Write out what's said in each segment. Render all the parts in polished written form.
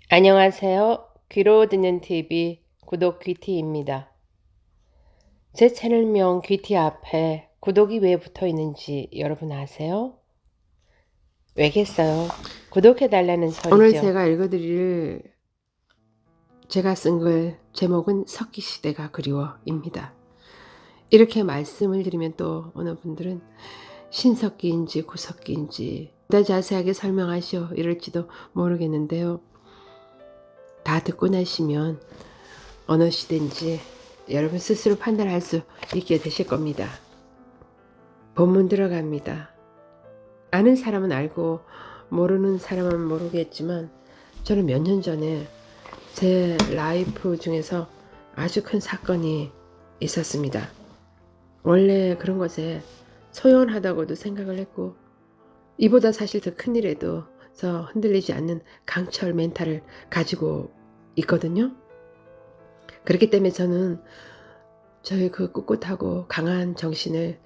안녕하세요. 귀로 듣는 TV 구독 귀티입니다. 제 채널명 귀티 앞에 구독이 왜 붙어 있는지 여러분 아세요? 왜겠어요? 구독해달라는 소리죠. 오늘 제가 읽어드릴 제가 쓴 글 제목은 석기시대가 그리워입니다. 이렇게 말씀을 드리면 또 어느 분들은 신석기인지 구석기인지 더 자세하게 설명하시오 이럴지도 모르겠는데요. 다 듣고 나시면 어느 시대인지 여러분 스스로 판단할 수 있게 되실 겁니다. 본문 들어갑니다. 아는 사람은 알고 모르는 사람은 모르겠지만 저는 몇 년 전에 제 라이프 중에서 아주 큰 사건이 있었습니다. 원래 그런 것에 소연하다고도 생각을 했고 이보다 사실 더 큰일에도 흔들리지 않는 강철 멘탈을 가지고 있거든요. 그렇기 때문에 저는 저의 그 꿋꿋하고 강한 정신을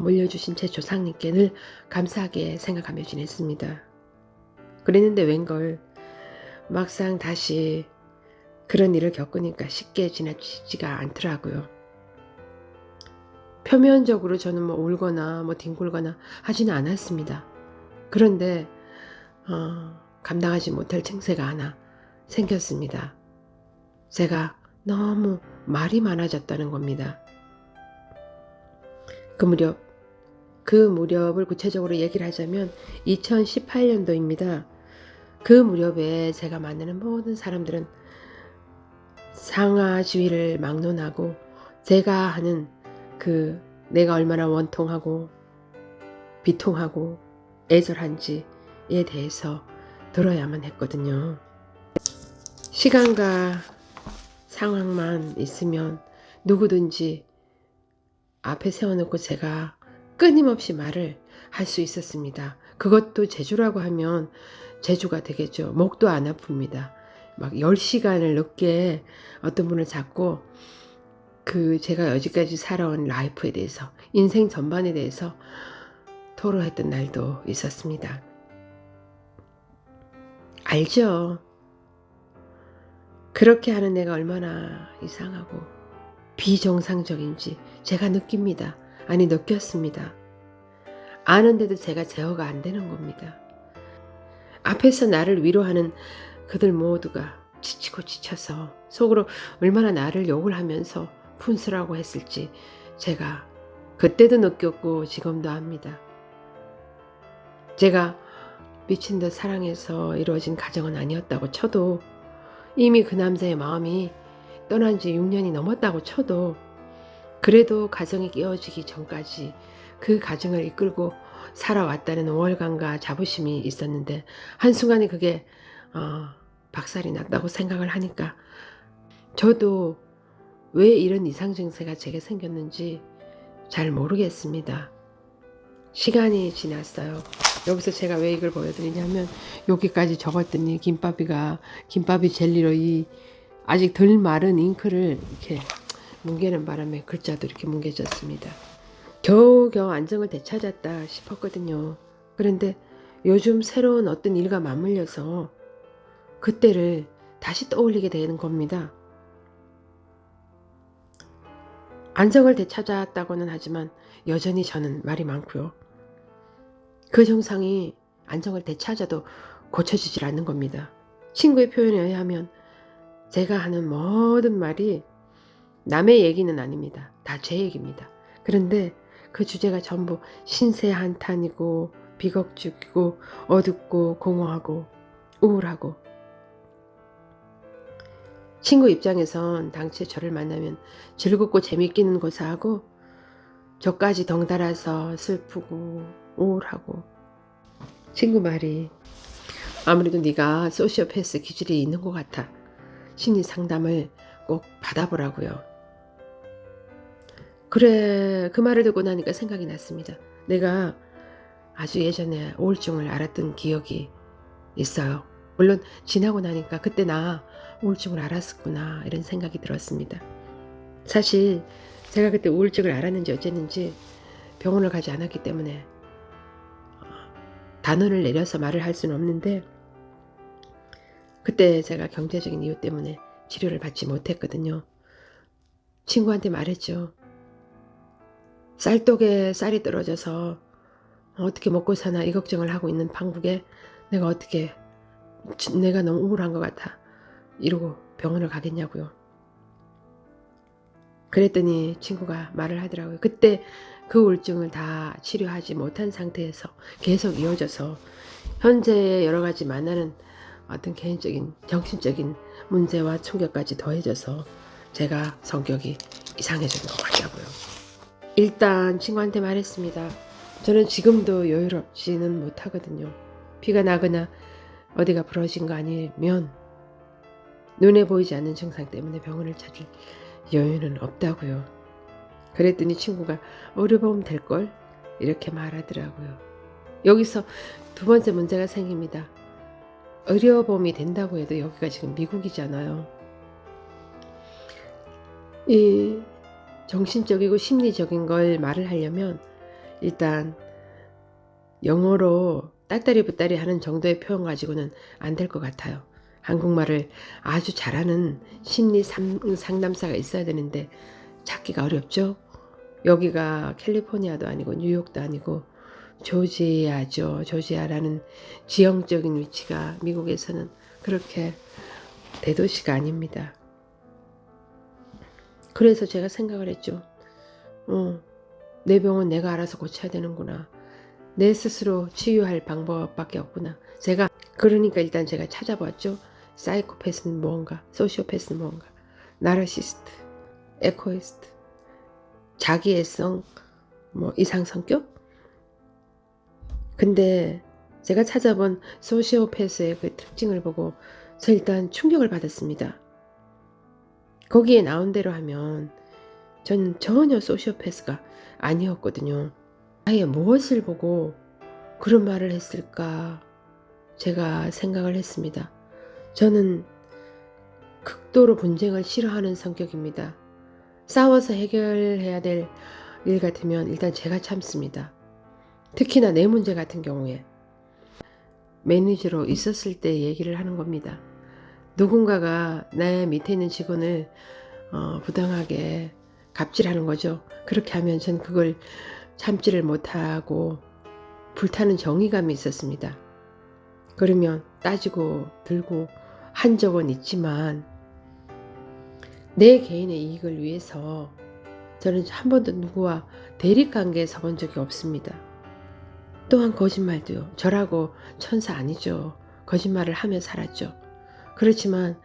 물려주신 제 조상님께 늘 감사하게 생각하며 지냈습니다. 그랬는데 웬걸 막상 다시 그런 일을 겪으니까 쉽게 지나치지가 않더라고요. 표면적으로 저는 울거나 뒹굴거나 하지는 않았습니다. 그런데 감당하지 못할 증세가 하나 생겼습니다. 제가 너무 말이 많아졌다는 겁니다. 그 무렵을 구체적으로 얘기를 하자면 2018년도입니다. 그 무렵에 제가 만나는 모든 사람들은 상하주의를 막론하고 제가 하는 내가 얼마나 원통하고 비통하고 애절한지에 대해서 들어야만 했거든요. 시간과 상황만 있으면 누구든지 앞에 세워놓고 제가 끊임없이 말을 할 수 있었습니다. 그것도 제주라고 하면 제주가 되겠죠. 목도 안 아픕니다. 막 10시간을 늦게 어떤 분을 잡고 제가 여지까지 살아온 라이프에 대해서 인생 전반에 대해서 토로했던 날도 있었습니다. 알죠? 그렇게 하는 내가 얼마나 이상하고 비정상적인지 제가 느낍니다. 아니 느꼈습니다. 아는데도 제가 제어가 안 되는 겁니다. 앞에서 나를 위로하는 그들 모두가 지치고 지쳐서 속으로 얼마나 나를 욕을 하면서 분수라고 했을지 제가 그때도 느꼈고 지금도 압니다. 제가 미친 듯 사랑해서 이루어진 가정은 아니었다고 쳐도 이미 그 남자의 마음이 떠난 지 6년이 넘었다고 쳐도 그래도 가정이 깨어지기 전까지 그 가정을 이끌고 살아왔다는 월간과 자부심이 있었는데 한순간에 그게 박살이 났다고 생각을 하니까 저도 왜 이런 이상 증세가 제게 생겼는지 잘 모르겠습니다. 시간이 지났어요. 여기서 제가 왜 이걸 보여드리냐면 여기까지 적었더니 김밥이 젤리로 이 아직 덜 마른 잉크를 이렇게 뭉개는 바람에 글자도 이렇게 뭉개졌습니다. 겨우겨우 안정을 되찾았다 싶었거든요. 그런데 요즘 새로운 어떤 일과 맞물려서 그때를 다시 떠올리게 되는 겁니다. 안정을 되찾았다고는 하지만 여전히 저는 말이 많고요. 그 증상이 안정을 되찾아도 고쳐지질 않는 겁니다. 친구의 표현에 의하면 제가 하는 모든 말이 남의 얘기는 아닙니다. 다 제 얘기입니다. 그런데 그 주제가 전부 신세 한탄이고 비극적이고 어둡고 공허하고 우울하고 친구 입장에선 당최 저를 만나면 즐겁고 재밌기는 고사하고 저까지 덩달아서 슬프고 우울하고 친구 말이 아무래도 네가 소시오패스 기질이 있는 것 같아. 심리 상담을 꼭 받아보라고요. 그래, 그 말을 듣고 나니까 생각이 났습니다. 내가 아주 예전에 우울증을 앓았던 기억이 있어요. 물론 지나고 나니까 그때 나 우울증을 앓았었구나 이런 생각이 들었습니다. 사실 제가 그때 우울증을 앓았는지 어쨌는지 병원을 가지 않았기 때문에 단언을 내려서 말을 할 수는 없는데 그때 제가 경제적인 이유 때문에 치료를 받지 못했거든요. 친구한테 말했죠. 쌀독에 쌀이 떨어져서 어떻게 먹고 사나 이 걱정을 하고 있는 판국에 내가 너무 우울한 것 같아 이러고 병원을 가겠냐고요. 그랬더니 친구가 말을 하더라고요. 그때 그 우울증을 다 치료하지 못한 상태에서 계속 이어져서 현재 여러 가지 만나는 어떤 개인적인 정신적인 문제와 충격까지 더해져서 제가 성격이 이상해진 것 같다고요. 일단 친구한테 말했습니다. 저는 지금도 여유롭지는 못하거든요. 피가 나거나 어디가 부러진 거 아니면 눈에 보이지 않는 증상 때문에 병원을 찾을 여유는 없다고요. 그랬더니 친구가 의료보험 될걸? 이렇게 말하더라고요. 여기서 두 번째 문제가 생깁니다. 의료보험이 된다고 해도 여기가 지금 미국이잖아요. 이 정신적이고 심리적인 걸 말을 하려면 일단 영어로 딸딸이 붙딸이 하는 정도의 표현 가지고는 안 될 것 같아요. 한국말을 아주 잘하는 심리 상담사가 있어야 되는데 찾기가 어렵죠. 여기가 캘리포니아도 아니고 뉴욕도 아니고 조지아죠. 조지아라는 지형적인 위치가 미국에서는 그렇게 대도시가 아닙니다. 그래서 제가 생각을 했죠. 내 병은 내가 알아서 고쳐야 되는구나. 내 스스로 치유할 방법밖에 없구나. 그러니까 일단 제가 찾아봤죠. 사이코패스는 뭔가, 소시오패스는 뭔가, 나르시스트, 에코이스트, 자기애성, 이상성격? 근데 제가 찾아본 소시오패스의 그 특징을 보고 저 일단 충격을 받았습니다. 거기에 나온 대로 하면 전 전혀 소시오패스가 아니었거든요. 아예 무엇을 보고 그런 말을 했을까 제가 생각을 했습니다. 저는 극도로 분쟁을 싫어하는 성격입니다. 싸워서 해결해야 될 일 같으면 일단 제가 참습니다. 특히나 내 문제 같은 경우에 매니저로 있었을 때 얘기를 하는 겁니다. 누군가가 내 밑에 있는 직원을 부당하게 갑질하는 거죠. 그렇게 하면 전 그걸 참지를 못하고 불타는 정의감이 있었습니다. 그러면 따지고 들고 한 적은 있지만 내 개인의 이익을 위해서 저는 한 번도 누구와 대립관계에 서본 적이 없습니다. 또한 거짓말도요. 저라고 천사 아니죠. 거짓말을 하며 살았죠. 그렇지만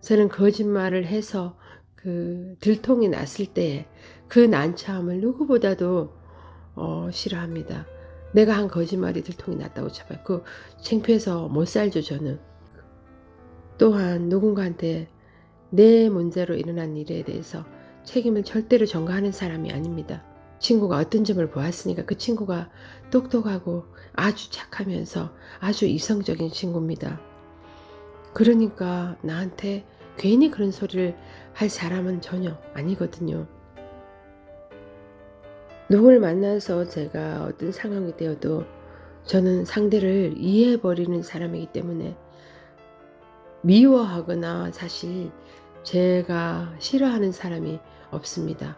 저는 거짓말을 해서 그 들통이 났을 때에 그 난처함을 누구보다도 싫어합니다. 내가 한 거짓말이 들통이 났다고 쳐봐요. 그 창피해서 못 살죠 저는. 또한 누군가한테 내 문제로 일어난 일에 대해서 책임을 절대로 전가하는 사람이 아닙니다. 친구가 어떤 점을 보았으니까 그 친구가 똑똑하고 아주 착하면서 아주 이성적인 친구입니다. 그러니까 나한테 괜히 그런 소리를 할 사람은 전혀 아니거든요. 누구를 만나서 제가 어떤 상황이 되어도 저는 상대를 이해해버리는 사람이기 때문에 미워하거나 사실 제가 싫어하는 사람이 없습니다.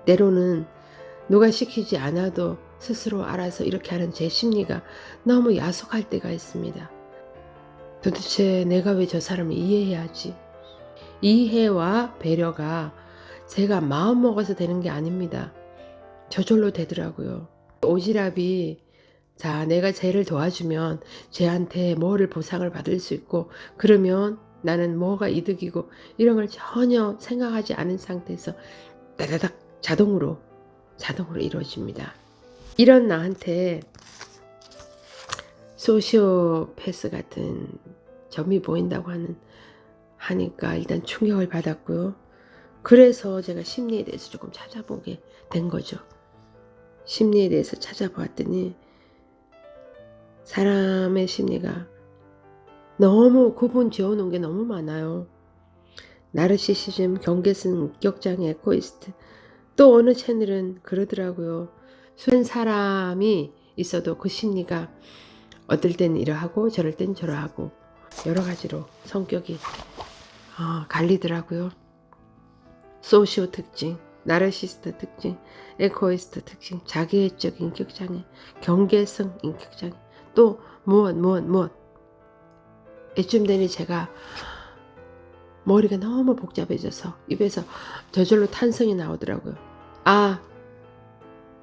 때로는 누가 시키지 않아도 스스로 알아서 이렇게 하는 제 심리가 너무 야속할 때가 있습니다. 도대체 내가 왜 저 사람을 이해해야지? 이해와 배려가 제가 마음먹어서 되는 게 아닙니다. 저절로 되더라고요. 오지랖이 내가 쟤를 도와주면 쟤한테 뭐를 보상을 받을 수 있고 그러면 나는 뭐가 이득이고 이런 걸 전혀 생각하지 않은 상태에서 따다닥 자동으로 이루어집니다. 이런 나한테 소시오패스 같은 점이 보인다고 하니까 일단 충격을 받았고요. 그래서 제가 심리에 대해서 조금 찾아보게 된 거죠. 심리에 대해서 찾아보았더니 사람의 심리가 너무 구분 지어놓은 게 너무 많아요. 나르시시즘, 경계성격장애, 에코이스트, 또 어느 채널은 그러더라고요. 한 사람이 있어도 그 심리가 어떨 땐 이러하고 저럴 땐 저러하고 여러 가지로 성격이 갈리더라고요. 소시오 특징, 나르시스트 특징, 에코이스트 특징, 자기애적 인격장애, 경계성 인격장애, 또 무엇. 이쯤 되니 제가 머리가 너무 복잡해져서 입에서 저절로 탄성이 나오더라고요. 아,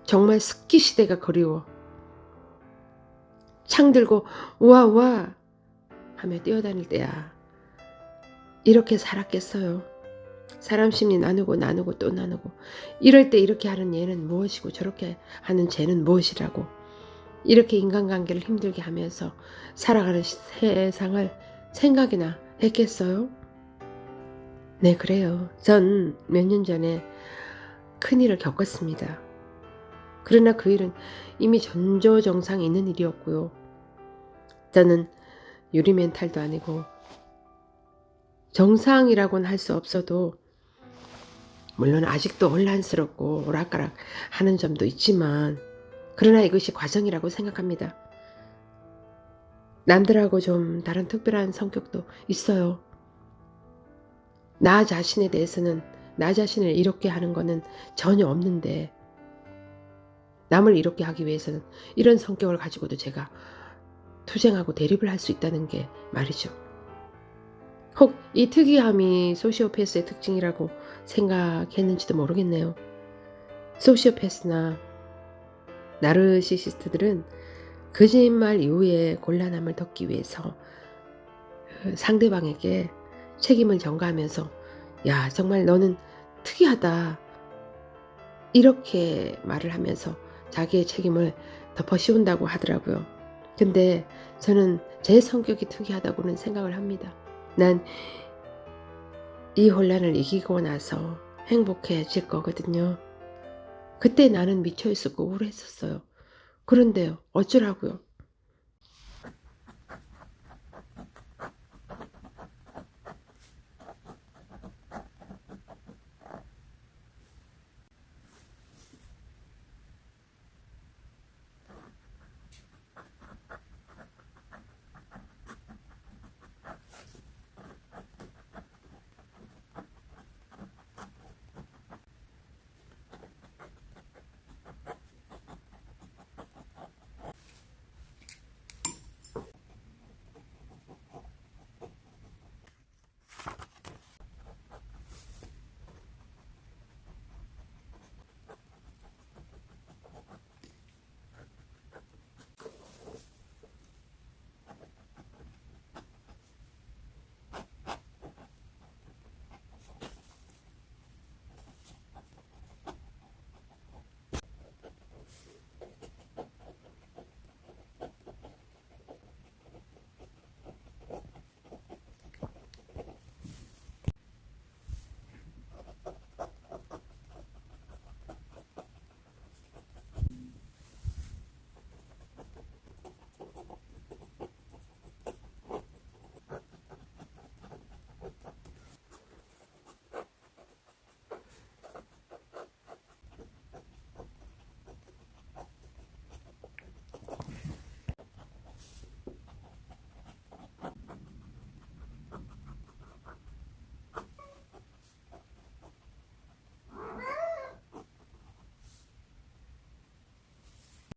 정말 습기 시대가 그리워. 창 들고 우와 하며 뛰어다닐 때야. 이렇게 살았겠어요. 사람 심리 나누고 또 나누고, 이럴 때 이렇게 하는 얘는 무엇이고 저렇게 하는 쟤는 무엇이라고, 이렇게 인간관계를 힘들게 하면서 살아가는 세상을 생각이나 했겠어요? 네, 그래요. 전 몇 년 전에 큰일을 겪었습니다. 그러나 그 일은 이미 전조정상에 있는 일이었고요. 저는 유리 멘탈도 아니고 정상이라고는 할 수 없어도, 물론 아직도 혼란스럽고 오락가락 하는 점도 있지만, 그러나 이것이 과정이라고 생각합니다. 남들하고 좀 다른 특별한 성격도 있어요. 나 자신에 대해서는, 나 자신을 이렇게 하는 거는 전혀 없는데, 남을 이렇게 하기 위해서는 이런 성격을 가지고도 제가 투쟁하고 대립을 할 수 있다는 게 말이죠. 혹 이 특이함이 소시오패스의 특징이라고 생각했는지도 모르겠네요. 소시오패스나 나르시시스트들은 거짓말 이후에 곤란함을 덮기 위해서 상대방에게 책임을 전가하면서, 야, 정말 너는 특이하다, 이렇게 말을 하면서 자기의 책임을 덮어 씌운다고 하더라고요. 근데 저는 제 성격이 특이하다고는 생각을 합니다. 난 이 혼란을 이기고 나서 행복해질 거거든요. 그때 나는 미쳐 있었고 우울했었어요. 그런데요, 어쩌라고요?